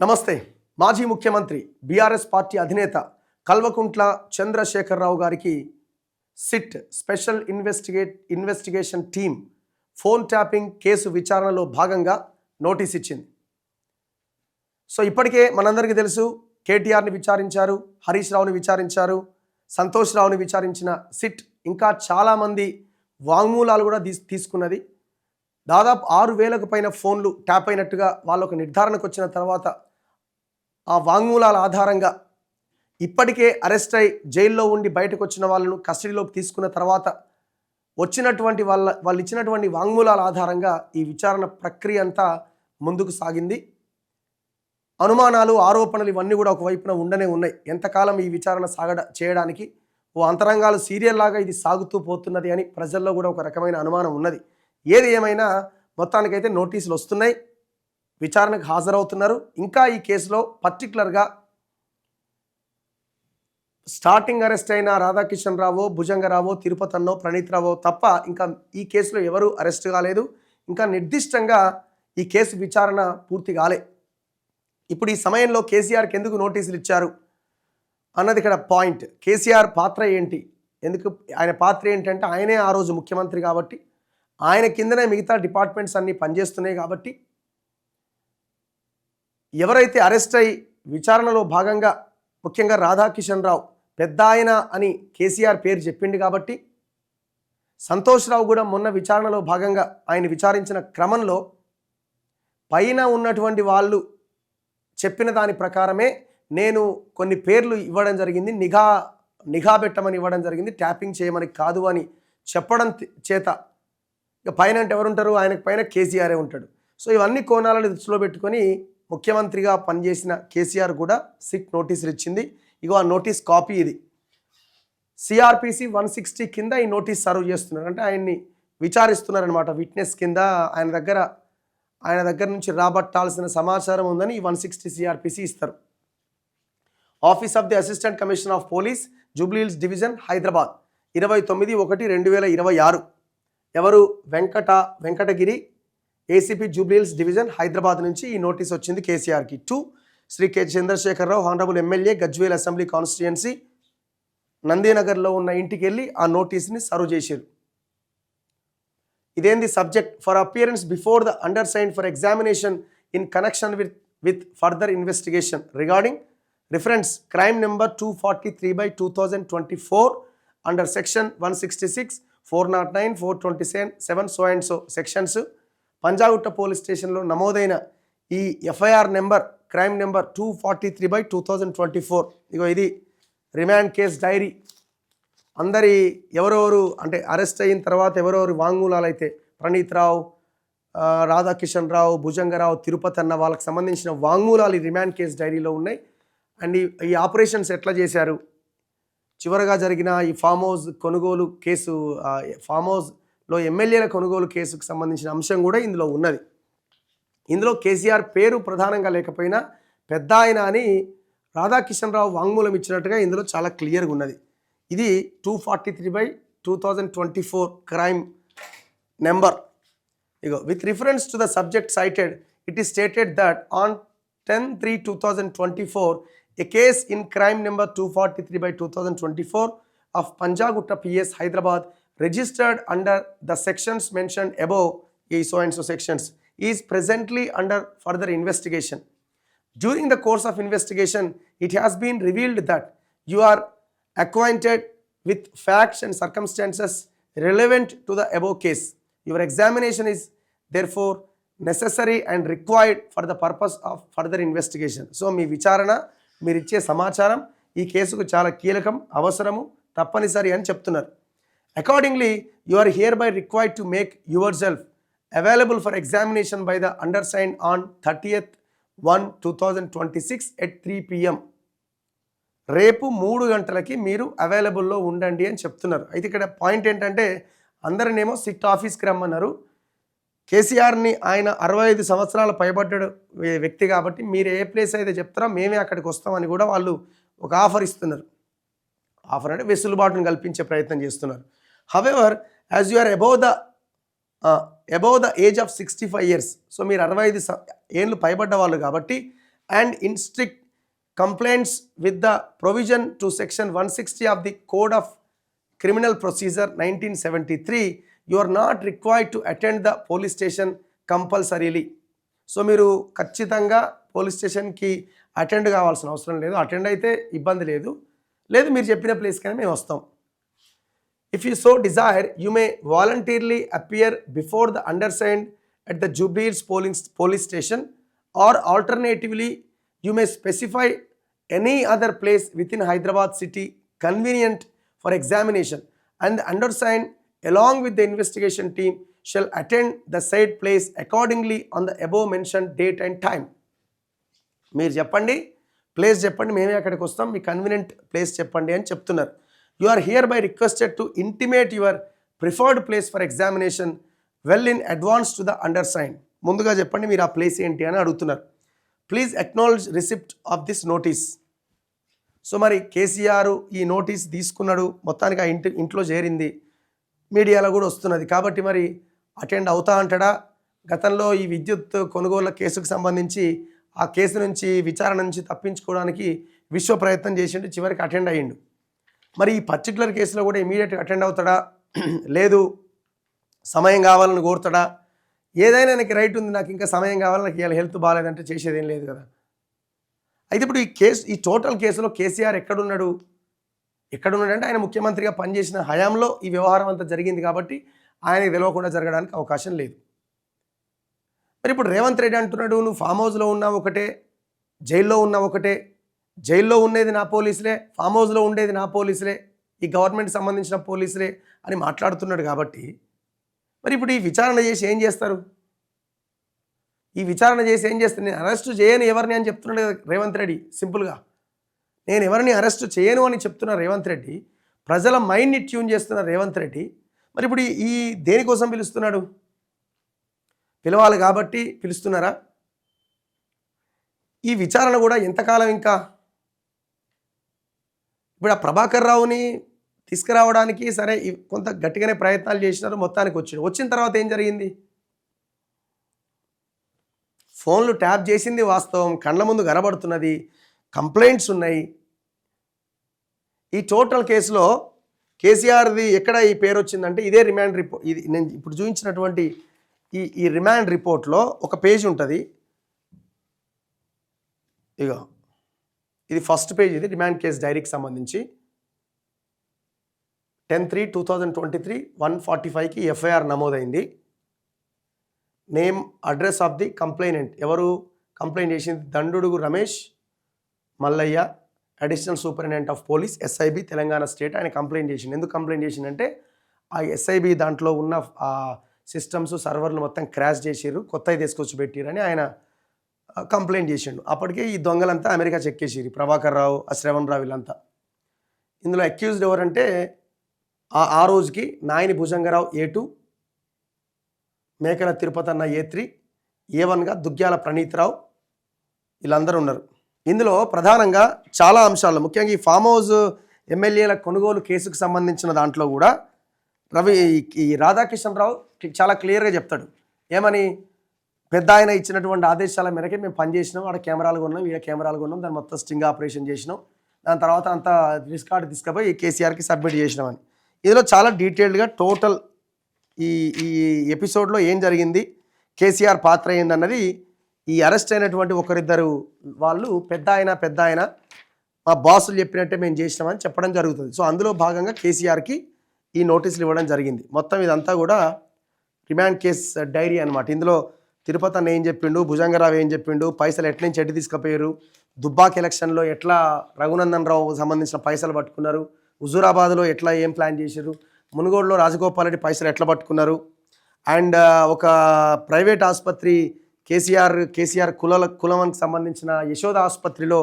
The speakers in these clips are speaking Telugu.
నమస్తే. మాజీ ముఖ్యమంత్రి బీఆర్ఎస్ పార్టీ అధినేత కల్వకుంట్ల చంద్రశేఖరరావు గారికి SIT special investigation team phone tapping case విచారణలో భాగంగా నోటీస్ ఇచ్చింది. సో ఇప్పటికే మనందరికీ తెలుసు, కేటీఆర్ని విచారించారు, హరీష్ రావుని విచారించారు, సంతోష్ రావుని విచారించిన సిట్ ఇంకా చాలామంది వాంగ్మూలాలు కూడా తీసుకున్నది. దాదాపు 6,000కు పైన ఫోన్లు ట్యాప్ అయినట్టుగా వాళ్ళొక నిర్ధారణకు వచ్చిన తర్వాత ఆ వాంగ్మూలాల ఆధారంగా ఇప్పటికే అరెస్ట్ అయి జైల్లో ఉండి బయటకు వచ్చిన వాళ్ళను కస్టడీలోకి తీసుకున్న తర్వాత వచ్చినటువంటి వాళ్ళు ఇచ్చినటువంటి వాంగ్మూలాల ఆధారంగా ఈ విచారణ ప్రక్రియ అంతా ముందుకు సాగింది. అనుమానాలు, ఆరోపణలు ఇవన్నీ కూడా ఒకవైపున ఉండనే ఉన్నాయి. ఎంతకాలం ఈ విచారణ చేయడానికి ఓ అంతరంగాలు సీరియల్ లాగా ఇది సాగుతూ పోతున్నది అని ప్రజల్లో కూడా ఒక రకమైన అనుమానం ఉన్నది. ఏది ఏమైనా మొత్తానికైతే నోటీసులు వస్తున్నాయి, విచారణకు హాజరవుతున్నారు. ఇంకా ఈ కేసులో పర్టికులర్గా స్టార్టింగ్ అరెస్ట్ అయిన రాధాకిషన్ రావో, భుజంగరావో, తిరుపతన్నో, ప్రణీత్ రావో తప్ప ఇంకా ఈ కేసులో ఎవరు అరెస్ట్ కాలేదు. ఇంకా నిర్దిష్టంగా ఈ కేసు విచారణ పూర్తి కాలే. ఇప్పుడు ఈ సమయంలో కేసీఆర్కి ఎందుకు నోటీసులు ఇచ్చారు అన్నది ఇక్కడ పాయింట్. కేసీఆర్ పాత్ర ఏంటి, ఎందుకు ఆయన పాత్ర ఏంటంటే ఆయనే ఆ రోజు ముఖ్యమంత్రి కాబట్టి, ఆయన కిందనే మిగతా డిపార్ట్మెంట్స్ అన్నీ పనిచేస్తున్నాయి కాబట్టి, ఎవరైతే అరెస్ట్ అయి విచారణలో భాగంగా ముఖ్యంగా రాధాకిషన్ రావు పెద్ద ఆయన అని కేసీఆర్ పేరు చెప్పింది కాబట్టి, సంతోష్ రావు కూడా మొన్న విచారణలో భాగంగా ఆయన విచారించిన క్రమంలో పైన ఉన్నటువంటి వాళ్ళు చెప్పిన దాని ప్రకారమే నేను కొన్ని పేర్లు ఇవ్వడం జరిగింది, నిఘా పెట్టమని ఇవ్వడం జరిగింది, ట్యాపింగ్ చేయమని కాదు అని చెప్పడం చేత ఇక పైన అంటే ఎవరుంటారు, ఆయనకు పైన కేసీఆరే ఉంటాడు. సో ఇవన్నీ కోణాలను దృష్టిలో పెట్టుకొని ముఖ్యమంత్రిగా పనిచేసిన కేసీఆర్ కూడా సిట్ నోటీసులు ఇచ్చింది. ఇగో ఆ నోటీస్ కాపీ ఇది. సిఆర్పిసి 160 కింద ఈ నోటీస్ సర్వ్ చేస్తున్నారు, అంటే ఆయన్ని విచారిస్తున్నారనమాట. విట్నెస్ కింద ఆయన దగ్గర నుంచి రాబట్టాల్సిన సమాచారం ఉందని ఈ 160 సిఆర్పిసి ఇస్తారు. Office of the assistant commissioner of police, Jubilee Hills division, Hyderabad, 29/1/2026. ఎవరు? వెంకటగిరి, ఏసీపీ, జూబ్లీహిల్స్ డివిజన్, హైదరాబాద్ నుంచి ఈ నోటీస్ వచ్చింది కేసీఆర్కి. 2 Shri K Chandrashekhar Rao, honourable MLA, Gajwel assembly constituency, నందీనగర్లో ఉన్న ఇంటికి వెళ్ళి ఆ నోటీస్ని సర్వ్ చేశారు. ఇదేంది? Subject for appearance before the undersigned for examination in connection with further investigation regarding reference crime number 243/2024 under section 166, 409, 427 so and so sections. Panjagutta police స్టేషన్లో నమోదైన ఈ ఎఫ్ఐఆర్ నెంబర్ క్రైమ్ నెంబర్ 243/2024. ఇగో ఇది రిమాండ్ కేస్ డైరీ. అందరి ఎవరెవరు అంటే అరెస్ట్ అయిన తర్వాత ఎవరెవరు వాంగ్మూలాలు అయితే ప్రణీత్ రావు, రాధాకిషన్ రావు, భుజంగరావు, తిరుపతి అన్న వాళ్ళకి సంబంధించిన వాంగ్మూలాలు ఈ రిమాండ్ కేస్ డైరీలో ఉన్నాయి. అండ్ ఈ ఆపరేషన్స్ ఎట్లా చేశారు, చివరగా జరిగిన ఈ ఫామ్ హౌస్ కొనుగోలు కేసు, ఫామ్ హౌస్లో ఎమ్మెల్యేల కొనుగోలు కేసుకు సంబంధించిన అంశం కూడా ఇందులో ఉన్నది. ఇందులో కేసీఆర్ పేరు ప్రధానంగా లేకపోయినా పెద్ద ఆయన అని రాధాకిషన్ రావు వాంగ్మూలం ఇచ్చినట్టుగా ఇందులో చాలా క్లియర్గా ఉన్నది. ఇది 243/2024 క్రైమ్ నెంబర్. ఇగో with reference to the subject cited it is stated that on 10/3/2024 a case in crime number 243/2024 of Panjagutta PS Hyderabad registered under the sections mentioned above, so and so sections, is presently under further investigation. During the course of investigation, it has been revealed that you are acquainted with facts and circumstances relevant to the above case. Your examination is therefore necessary and required for the purpose of further investigation. So మీ విచారణ, మీరు ఇచ్చే సమాచారం ఈ కేసుకు చాలా కీలకం, అవసరము, తప్పనిసరి అని చెప్తున్నారు. Accordingly you are hereby required to make yourself available for examination by the undersigned on 30/1/2026 at 3 PM. రేపు 3 గంటలకి మీరు అవైలబుల్లో ఉండండి అని చెప్తున్నారు. అయితే ఇక్కడ పాయింట్ ఏంటంటే అందరినేమో సిట్ ఆఫీస్కి రమ్మన్నారు. కేసీఆర్ని ఆయన 65 సంవత్సరాల పైబడ్డ వ్యక్తి కాబట్టి మీరు ఏ ప్లేస్ అయితే చెప్తారో మేమే అక్కడికి వస్తామని కూడా వాళ్ళు ఒక ఆఫర్ ఇస్తున్నారు. ఆఫర్ అంటే వెసులుబాటును కల్పించే ప్రయత్నం చేస్తున్నారు. However as you are above the age of 65 years, so మీరు 65 ఏళ్ళు పైబడ్డ వాళ్ళు కాబట్టి and in strict compliance with the provision to section 160 of the Code of Criminal Procedure 1973, you are not required to attend the police station compulsorily. So మీరు ఖచ్చితంగా పోలీస్ స్టేషన్కి అటెండ్ కావాల్సిన అవసరం లేదు. అటెండ్ అయితే ఇబ్బంది లేదు. లేదు మీరు చెప్పిన ప్లేస్కైనా మేము వస్తాం. If you so desire, you may voluntarily appear before the undersigned at the Jubilee Hills police station, or alternatively, you may specify any other place within Hyderabad city convenient for examination, and the undersigned, along with the investigation team, shall attend the said place accordingly on the above mentioned date and time. మీరు చెప్పండి, ప్లేస్ చెప్పండి, మేమే అక్కడికి వస్తాం, మీ కన్వీనియంట్ ప్లేస్ చెప్పండి అని చెప్తున్నారు. You are hereby requested to intimate your preferred place for examination well in advance to the undersigned. ముందుగా చెప్పండి మీరు ఆ ప్లేస్ ఏంటి అని అడుగుతున్నారు. Please acknowledge receipt of this notice. So మరి కేసీఆర్ ఈ నోటీస్ తీసుకున్నాడు, మొత్తానికి ఆ ఇంట్లో చేరింది, మీడియాలో కూడా వస్తున్నది. కాబట్టి మరి అటెండ్ అవుతా అంటాడా? గతంలో ఈ విద్యుత్ కొనుగోళ్ల కేసుకు సంబంధించి ఆ కేసు నుంచి విచారణ నుంచి తప్పించుకోవడానికి విశ్వ ప్రయత్నం చేసిండు, చివరికి అటెండ్ అయ్యిండు. మరి ఈ పర్టికులర్ కేసులో కూడా ఇమీడియట్గా అటెండ్ అవుతాడా, లేదు సమయం కావాలని కోరుతాడా? ఏదైనా నాకు రైట్ ఉంది, నాకు ఇంకా సమయం కావాలి, నాకు ఇవాళ హెల్త్ బాగాలేదంటే చేసేది ఏం లేదు కదా. అయితే ఇప్పుడు ఈ టోటల్ కేసులో కేసీఆర్ ఎక్కడున్నాడు అంటే ఆయన ముఖ్యమంత్రిగా పనిచేసిన హయాంలో ఈ వ్యవహారం అంతా జరిగింది కాబట్టి ఆయనకు తెలియకుండా జరగడానికి అవకాశం లేదు. మరి ఇప్పుడు రేవంత్ రెడ్డి అంటున్నాడు, నువ్వు ఫామ్ హౌస్లో ఉన్నావు ఒకటే, జైల్లో ఉన్నావు ఒకటే, జైల్లో ఉండేది నా పోలీసులే, ఫామ్ హౌస్లో ఉండేది నా పోలీసులే, ఈ గవర్నమెంట్ సంబంధించిన పోలీసులే అని మాట్లాడుతున్నాడు. కాబట్టి మరి ఇప్పుడు ఈ విచారణ చేసి ఏం చేస్తారు? నేను అరెస్ట్ చేయను ఎవరిని అని చెప్తున్నాడు కదా రేవంత్ రెడ్డి. సింపుల్గా నేను ఎవరిని అరెస్ట్ చేయను అని చెప్తున్న రేవంత్ రెడ్డి, ప్రజల మైండ్ని ట్యూన్ చేస్తున్న రేవంత్ రెడ్డి మరి ఇప్పుడు ఈ దేనికోసం పిలుస్తున్నాడు? పిలవాలి కాబట్టి పిలుస్తున్నారా? ఈ విచారణ కూడా ఎంతకాలం ఇంకా? ఇప్పుడు ఆ ప్రభాకర్ రావుని తీసుకురావడానికి సరే కొంత గట్టిగానే ప్రయత్నాలు చేసినారు, మొత్తానికి వచ్చిన తర్వాత ఏం జరిగింది? ఫోన్లు ట్యాప్ చేసింది వాస్తవం, కళ్ళ ముందు కనబడుతున్నది, కంప్లైంట్స్ ఉన్నాయి. ఈ టోటల్ కేసులో కేసీఆర్ది ఎక్కడ ఈ పేరు వచ్చిందంటే ఇదే రిమాండ్ రిపోర్ట్. ఇది నేను ఇప్పుడు చూపించినటువంటి ఈ రిమాండ్ రిపోర్ట్లో ఒక పేజ్ ఉంటుంది. ఇగో ఇది ఫస్ట్ పేజ్, ఇది రిమాండ్ కేసు డైరీకి సంబంధించి 10/3/2023 145కి ఎఫ్ఐఆర్ నమోదైంది. Name address of the complainant, ఎవరు కంప్లైంట్ చేసింది? Dandudugu Ramesh Mallaiah, additional superintendent of police SIB Telangana state. ఆయన కంప్లైంట్ చేసింది. ఎందుకు కంప్లైంట్ చేసిందంటే ఆ ఎస్ఐబి దాంట్లో ఉన్న ఆ సిస్టమ్స్ సర్వర్లు మొత్తం క్రాష్ చేసిర్రు, కొత్తవి తీసుకొచ్చి పెట్టిరని ఆయన కంప్లైంట్ చేసిండు. అప్పటికే ఈ దొంగలంతా అమెరికా చెక్కేసిరు, ప్రభాకర్ రావు, శ్రవణ్ రావు వీళ్ళంతా. ఇందులో అక్యూజ్డ్ ఎవరంటే ఆ రోజుకి నాయని భుజంగరావు A2, మేకల తిరుపతన్న A3, A1గా దుగ్గ్యాల ప్రణీత్రావు, వీళ్ళందరూ ఉన్నారు. ఇందులో ప్రధానంగా చాలా అంశాలు, ముఖ్యంగా ఈ ఫామ్ హౌస్ ఎమ్మెల్యేల కొనుగోలు కేసుకు సంబంధించిన దాంట్లో కూడా ఈ రాధాకిషన్ రావు చాలా క్లియర్గా చెప్తాడు. ఏమని? పెద్ద ఆయన ఇచ్చినటువంటి ఆదేశాల మేరకే మేము పనిచేసినాం, ఆడ కెమెరాలు కొన్నాం, ఈడ కెమెరాలు కొన్నాం, దాన్ని మొత్తం స్టింగ్ ఆపరేషన్ చేసినాం, దాని తర్వాత అంతా రిస్కార్డు తీసుకుపోయి కేసీఆర్కి సబ్మిట్ చేసినామని. ఇందులో చాలా డీటెయిల్డ్గా టోటల్ ఈ ఎపిసోడ్లో ఏం జరిగింది, కేసీఆర్ పాత్ర ఏందన్నది ఈ అరెస్ట్ అయినటువంటి ఒకరిద్దరు వాళ్ళు పెద్ద ఆయన మా బాసులు చెప్పినట్టే మేము చేసినామని చెప్పడం జరుగుతుంది. సో అందులో భాగంగా కేసీఆర్కి ఈ నోటీసులు ఇవ్వడం జరిగింది. మొత్తం ఇదంతా కూడా రిమాండ్ కేస్ డైరీ అనమాట. ఇందులో తిరుపతి అన్న ఏం చెప్పిండు, భుజంగరావు ఏం చెప్పిండు, పైసలు ఎట్ల నుంచి ఎట్టి తీసుకుపోయారు, దుబ్బాక్ ఎలక్షన్లో ఎట్లా రఘునందన్ రావు సంబంధించిన పైసలు పట్టుకున్నారు, హుజూరాబాద్లో ఎట్లా ఏం ప్లాన్ చేశారు, మునుగోడులో రాజగోపాల్ రెడ్డి పైసలు ఎట్లా పట్టుకున్నారు, అండ్ ఒక ప్రైవేట్ ఆసుపత్రి కేసీఆర్ కులమకి సంబంధించిన యశోద ఆసుపత్రిలో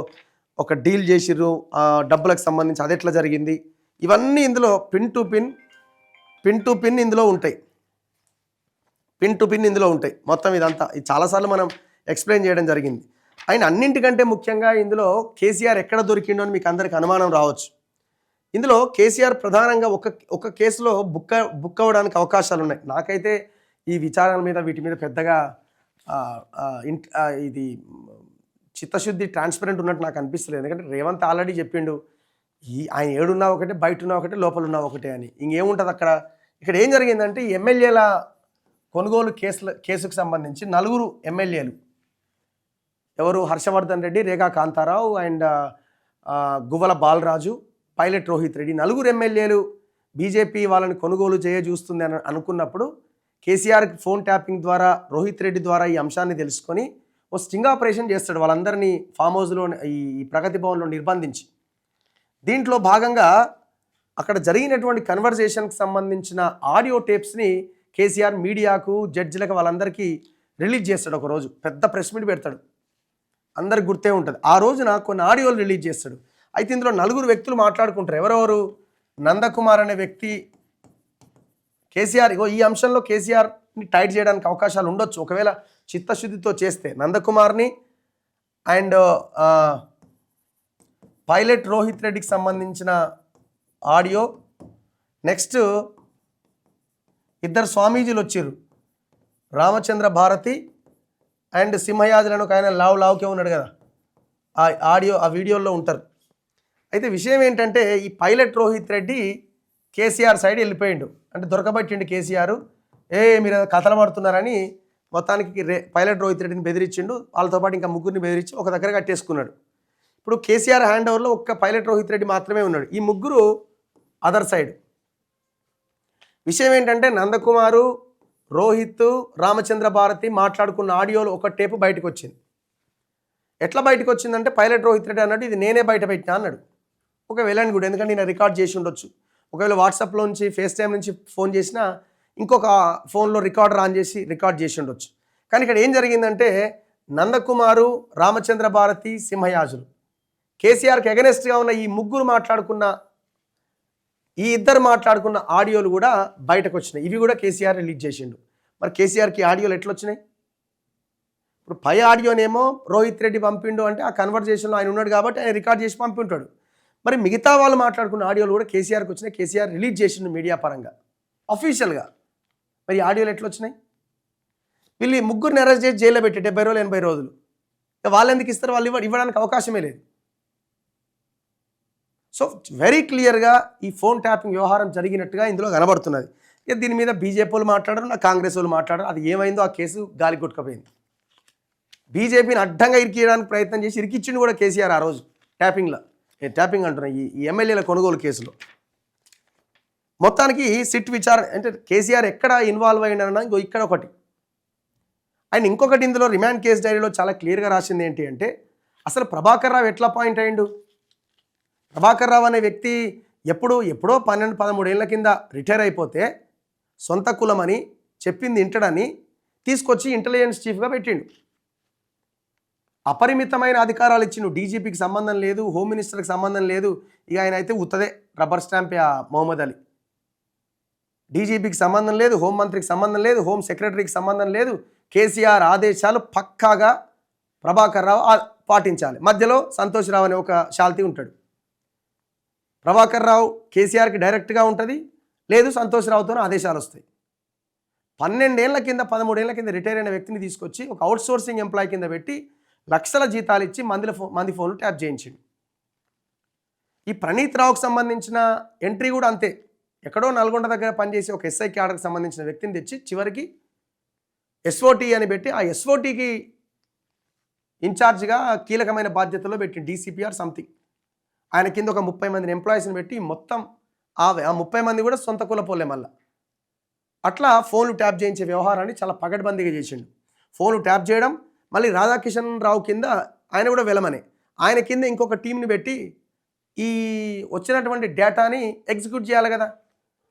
ఒక డీల్ చేసిర్రు డబ్బులకు సంబంధించి, అది ఎట్లా జరిగింది, ఇవన్నీ ఇందులో పిన్ టు పిన్ ఇందులో ఉంటాయి. ఇందులో ఉంటాయి. మొత్తం ఇదంతా ఇది చాలాసార్లు మనం ఎక్స్ప్లెయిన్ చేయడం జరిగింది. ఆయన అన్నింటికంటే ముఖ్యంగా ఇందులో కేసీఆర్ ఎక్కడ దొరికిండో అని మీకు అందరికి అనుమానం రావచ్చు. ఇందులో కేసీఆర్ ప్రధానంగా ఒక కేసులో బుక్ అవ్వడానికి అవకాశాలు ఉన్నాయి. నాకైతే ఈ విచారణ మీద వీటి మీద పెద్దగా ఇది చిత్తశుద్ధి ట్రాన్స్పరెంట్ ఉన్నట్టు నాకు అనిపిస్తలేదు. ఎందుకంటే రేవంత్ ఆల్రెడీ చెప్పిండు, ఆయన ఏడున్నా ఒకటే, బయట ఉన్నా ఒకటే, లోపల ఉన్నా ఒకటే అని. ఇంకేముంటుంది అక్కడ. ఇక్కడ ఏం జరిగిందంటే ఈ ఎమ్మెల్యేల కొనుగోలు కేసుకు సంబంధించి 4 ఎమ్మెల్యేలు, ఎవరు, హర్షవర్ధన్ రెడ్డి, రేఖా కాంతారావు అండ్ గువ్వల బాలరాజు, పైలట్ రోహిత్ రెడ్డి, 4 ఎమ్మెల్యేలు బీజేపీ వాళ్ళని కొనుగోలు చూస్తుంది అని అనుకున్నప్పుడు కేసీఆర్ ఫోన్ ట్యాపింగ్ ద్వారా, రోహిత్ రెడ్డి ద్వారా ఈ అంశాన్ని తెలుసుకొని ఓ స్టింగ్ ఆపరేషన్ చేస్తాడు వాళ్ళందరినీ ఫామ్ హౌస్లో, ఈ ప్రగతి భవన్లో నిర్బంధించి. దీంట్లో భాగంగా అక్కడ జరిగినటువంటి కన్వర్జేషన్కి సంబంధించిన ఆడియో టేప్స్ని కేసీఆర్ మీడియాకు, జడ్జిలకు, వాళ్ళందరికీ రిలీజ్ చేస్తాడు. ఒకరోజు పెద్ద ప్రెస్ మీట్ పెడతాడు, అందరికి గుర్తే ఉంటుంది. ఆ రోజున కొన్ని ఆడియోలు రిలీజ్ చేస్తాడు. అయితే ఇందులో 4 వ్యక్తులు మాట్లాడుకుంటారు. ఎవరెవరు? నందకుమార్ అనే వ్యక్తి కేసీఆర్, ఈ అంశంలో కేసీఆర్ని టైట్ చేయడానికి అవకాశాలు ఉండొచ్చు ఒకవేళ చిత్తశుద్ధితో చేస్తే. నందకుమార్ని అండ్ పైలట్ రోహిత్ రెడ్డికి సంబంధించిన ఆడియో. నెక్స్ట్ 2 స్వామీజీలు వచ్చారు, రామచంద్ర భారతి అండ్ సింహయాజులను. ఆయన లావుకే ఉన్నాడు కదా, ఆ ఆడియో, ఆ వీడియోలో ఉంటారు. అయితే విషయం ఏంటంటే ఈ పైలట్ రోహిత్ రెడ్డి కేసీఆర్ సైడ్ వెళ్ళిపోయిండు. అంటే దొరకబట్టిండు కేసీఆర్. మీరు కథలు పడుతున్నారని మొత్తానికి పైలట్ రోహిత్ రెడ్డిని బెదిరించిండు. వాళ్ళతో పాటు ఇంకా 3 బెదిరించి ఒక దగ్గర కట్టేసుకున్నాడు. ఇప్పుడు కేసీఆర్ హ్యాండ్ ఓవర్లో ఒక్క పైలట్ రోహిత్ రెడ్డి మాత్రమే ఉన్నాడు. ఈ 3 అదర్ సైడ్. విషయం ఏంటంటే నందకుమారు, రోహిత్, రామచంద్ర భారతి మాట్లాడుకున్న ఆడియోలో ఒక టేపు బయటకు వచ్చింది. ఎట్లా బయటకు వచ్చిందంటే పైలట్ రోహిత్ రెడ్డి అన్నాడు, ఇది నేనే బయట పెట్టినా అన్నాడు. ఒక వెల్ అండ్ గుడ్, ఎందుకంటే నేను రికార్డ్ చేసి ఉండొచ్చు. ఒకవేళ వాట్సాప్లో నుంచి, ఫేస్ టైం నుంచి ఫోన్ చేసినా ఇంకొక ఫోన్లో రికార్డర్ ఆన్ చేసి రికార్డ్ చేసి ఉండొచ్చు. కానీ ఇక్కడ ఏం జరిగిందంటే నందకుమారు, రామచంద్ర భారతి, సింహయాజులు కేసీఆర్కి ఎగనెస్ట్గా ఉన్న ఈ 3 మాట్లాడుకున్న, ఈ 2 మాట్లాడుకున్న ఆడియోలు కూడా బయటకు వచ్చినాయి. ఇవి కూడా కేసీఆర్ రిలీజ్ చేసిండు. మరి కేసీఆర్కి ఆడియోలు ఎట్లా వచ్చినాయి? ఇప్పుడు పై ఆడియోనేమో రోహిత్ రెడ్డి పంపిండు అంటే ఆ కన్వర్జేషన్లో ఆయన ఉన్నాడు కాబట్టి ఆయన రికార్డ్ చేసి పంపింటాడు. మరి మిగతా వాళ్ళు మాట్లాడుకున్న ఆడియోలు కూడా కేసీఆర్కి వచ్చినాయి. కేసీఆర్ రిలీజ్ చేసిండు మీడియా పరంగా, అఫీషియల్గా. మరి ఆడియోలు ఎట్లా వచ్చినాయి? వీళ్ళు 3 అరెస్ట్ చేసి జైల్లో పెట్టి 70 రోజులు 80 రోజులు. వాళ్ళు ఎందుకు ఇస్తారు? వాళ్ళు ఇవ్వడానికి అవకాశమే లేదు. సో వెరీ క్లియర్గా ఈ ఫోన్ ట్యాపింగ్ వ్యవహారం జరిగినట్టుగా ఇందులో కనబడుతున్నది. ఇక దీని మీద బీజేపీ వాళ్ళు మాట్లాడారు, నా కాంగ్రెస్ వాళ్ళు మాట్లాడారు. అది ఏమైందో ఆ కేసు గాలి కొట్టుకపోయింది. బీజేపీని అడ్డంగా ఇరికియడానికి ప్రయత్నం చేసి ఇరికిచ్చిండు కూడా కేసీఆర్ ఆ రోజు ట్యాపింగ్ అంటున్నా ఈ ఎమ్మెల్యేల కొనుగోలు కేసులో. మొత్తానికి సిట్ విచారణ అంటే కేసీఆర్ ఎక్కడ ఇన్వాల్వ్ అయినా ఇక్కడ ఒకటి. అండ్ ఇంకొకటి ఇందులో రిమాండ్ కేసు డైరీలో చాలా క్లియర్గా రాసింది ఏంటి అంటే అసలు ప్రభాకర్ రావు ఎట్లా పాయింట్ అయ్యిండు? ప్రభాకర్ రావు అనే వ్యక్తి ఎప్పుడో 12-13 ఏళ్ల కింద రిటైర్ అయిపోతే సొంత కులమని చెప్పింది ఇంటడని తీసుకొచ్చి ఇంటెలిజెన్స్ చీఫ్గా పెట్టిండు. అపరిమితమైన అధికారాలు ఇచ్చిండు. డీజీపీకి సంబంధం లేదు, హోమ్ మినిస్టర్కి సంబంధం లేదు. ఇక ఆయన అయితే ఉత్తదే రబ్బర్ స్టాంప్ మొహమ్మద్ అలీ. డీజీపీకి సంబంధం లేదు, హోంమంత్రికి సంబంధం లేదు, హోమ్ సెక్రటరీకి సంబంధం లేదు. కేసీఆర్ ఆదేశాలు పక్కాగా ప్రభాకర్ రావు పాటించాలి. మధ్యలో సంతోష్ రావు అనే ఒక శాల్తీ ఉంటాడు. ప్రభాకర్ రావు కేసీఆర్కి డైరెక్ట్గా ఉంటుంది, లేదు సంతోష్ రావుతోనే ఆదేశాలు వస్తాయి. 12 ఏళ్ల కింద 13 ఏళ్ల కింద రిటైర్ అయిన వ్యక్తిని తీసుకొచ్చి ఒక అవుట్సోర్సింగ్ ఎంప్లాయ్ కింద పెట్టి లక్షల జీతాలు ఇచ్చి మంది ఫోన్లు ట్యాప్ చేయించిండు. ఈ ప్రణీత్ రావుకు సంబంధించిన ఎంట్రీ కూడా అంతే. ఎక్కడో నల్గొండ దగ్గర పనిచేసి ఒక ఎస్ఐ క్యాడర్కి సంబంధించిన వ్యక్తిని తెచ్చి చివరికి ఎస్ఓటీ అని పెట్టి ఆ ఎస్ఓటీకి ఇన్ఛార్జ్గా కీలకమైన బాధ్యతలో పెట్టి డీసీపీఆర్ సంథింగ్ ఆయన కింద ఒక 30 మందిని ఎంప్లాయీస్ని పెట్టి మొత్తం ఆ 30 మంది కూడా సొంత కులపోలే. మళ్ళీ అట్లా ఫోన్లు ట్యాప్ చేయించే వ్యవహారాన్ని చాలా పగడ్బందీగా చేసిండు. ఫోన్లు ట్యాప్ చేయడం, మళ్ళీ రాధాకిషన్ రావు కింద ఆయన కూడా వెలమనే ఆయన కింద ఇంకొక టీంని పెట్టి ఈ వచ్చినటువంటి డేటాని ఎగ్జిక్యూట్ చేయాలి కదా.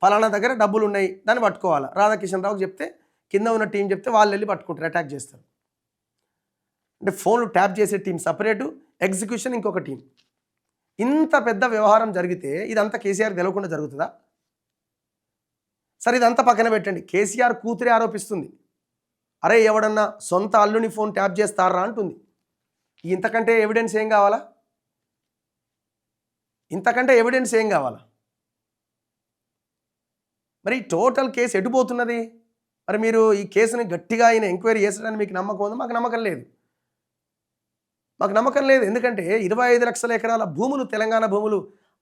ఫలానా దగ్గర డబ్బులు ఉన్నాయి, దాన్ని పట్టుకోవాలి. రాధాకిషన్ రావుకి చెప్తే కింద ఉన్న టీం చెప్తే వాళ్ళు వెళ్ళి పట్టుకుంటారు, అటాక్ చేస్తారు. అంటే ఫోన్లు ట్యాప్ చేసే టీం సపరేటు, ఎగ్జిక్యూషన్ ఇంకొక టీం. ఇంత పెద్ద వ్యవహారం జరిగితే ఇదంతా కేసీఆర్ తెలవకుండా జరుగుతుందా? సరే ఇదంతా పక్కన పెట్టండి. కేసీఆర్ కూతురే ఆరోపిస్తుంది, అరే ఎవడన్నా సొంత అల్లుని ఫోన్ ట్యాప్ చేస్తారా అంటుంది. ఇంతకంటే ఎవిడెన్స్ ఏం కావాలా? మరి టోటల్ కేసు ఎటుపోతున్నది? మరి మీరు ఈ కేసుని గట్టిగా ఆయన ఎంక్వైరీ చేస్తారని మీకు నమ్మకం ఉందా? మాకు నమ్మకం లేదు. మాకు నమ్మకం లేదు. ఎందుకంటే 25 లక్షల ఎకరాల భూములు, తెలంగాణ భూములు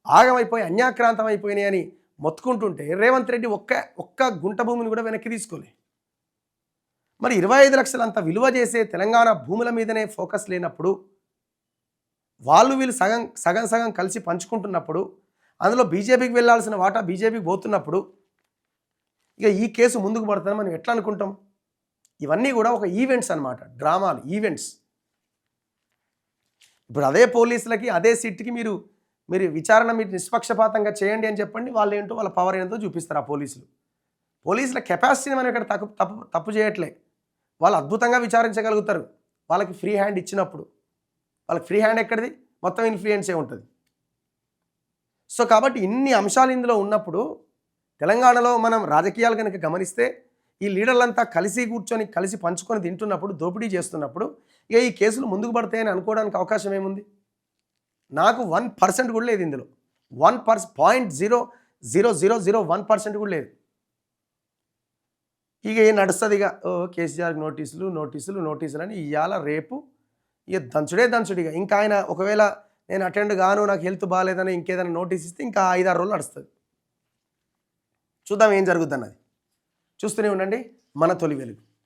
ఆగమైపోయి అన్యాక్రాంతం అయిపోయినాయని మొత్తుకుంటుంటే రేవంత్ రెడ్డి ఒక్క గుంట భూమిని కూడా వెనక్కి తీసుకోలే. మరి 25 లక్షలు అంత విలువ చేసే తెలంగాణ భూముల మీదనే ఫోకస్ లేనప్పుడు, వీళ్ళు సగం కలిసి పంచుకుంటున్నప్పుడు, అందులో బీజేపీకి వెళ్ళాల్సిన వాటా బీజేపీకి పోతున్నప్పుడు ఇక ఈ కేసు ముందుకు పడుతుందని మనం ఎట్లా అనుకుంటాం? ఇవన్నీ కూడా ఒక ఈవెంట్స్ అన్నమాట, డ్రామాలు, ఈవెంట్స్. ఇప్పుడు అదే పోలీసులకి అదే సిట్కి మీరు విచారణ మీరు నిష్పక్షపాతంగా చేయండి అని చెప్పండి, వాళ్ళు ఏంటో వాళ్ళ పవర్ ఏంటో చూపిస్తారు ఆ పోలీసుల కెపాసిటీని మనం ఇక్కడ తప్పు చేయట్లే. వాళ్ళు అద్భుతంగా విచారించగలుగుతారు వాళ్ళకి ఫ్రీ హ్యాండ్ ఇచ్చినప్పుడు. వాళ్ళకి ఫ్రీ హ్యాండ్ ఎక్కడిది? మొత్తం ఇన్ఫ్లుయెన్సే ఉంటుంది. సో కాబట్టి ఇన్ని అంశాలు ఇందులో ఉన్నప్పుడు తెలంగాణలో మనం రాజకీయాలు కనుక గమనిస్తే ఈ లీడర్లంతా కలిసి కూర్చొని కలిసి పంచుకొని తింటున్నప్పుడు, దోపిడీ చేస్తున్నప్పుడు ఇక ఈ కేసులు ముందుకు పడతాయని అనుకోవడానికి అవకాశం ఏముంది? నాకు 1% కూడా లేదు ఇందులో. 0.00001% కూడా లేదు. ఇక ఏం నడుస్తుంది? ఇక కేసీఆర్కి నోటీసులు అని ఇవాళ రేపు ఇక దంచుడు. ఇక ఇంకా ఆయన ఒకవేళ నేను అటెండ్ గాను, నాకు హెల్త్ బాగాలేదని ఇంకేదైనా నోటీస్ ఇస్తే ఇంకా 5-6 రోజులు నడుస్తుంది. చూద్దాం ఏం జరుగుద్ది అన్నది. చూస్తూనే ఉండండి మన తొలి వెలుగు.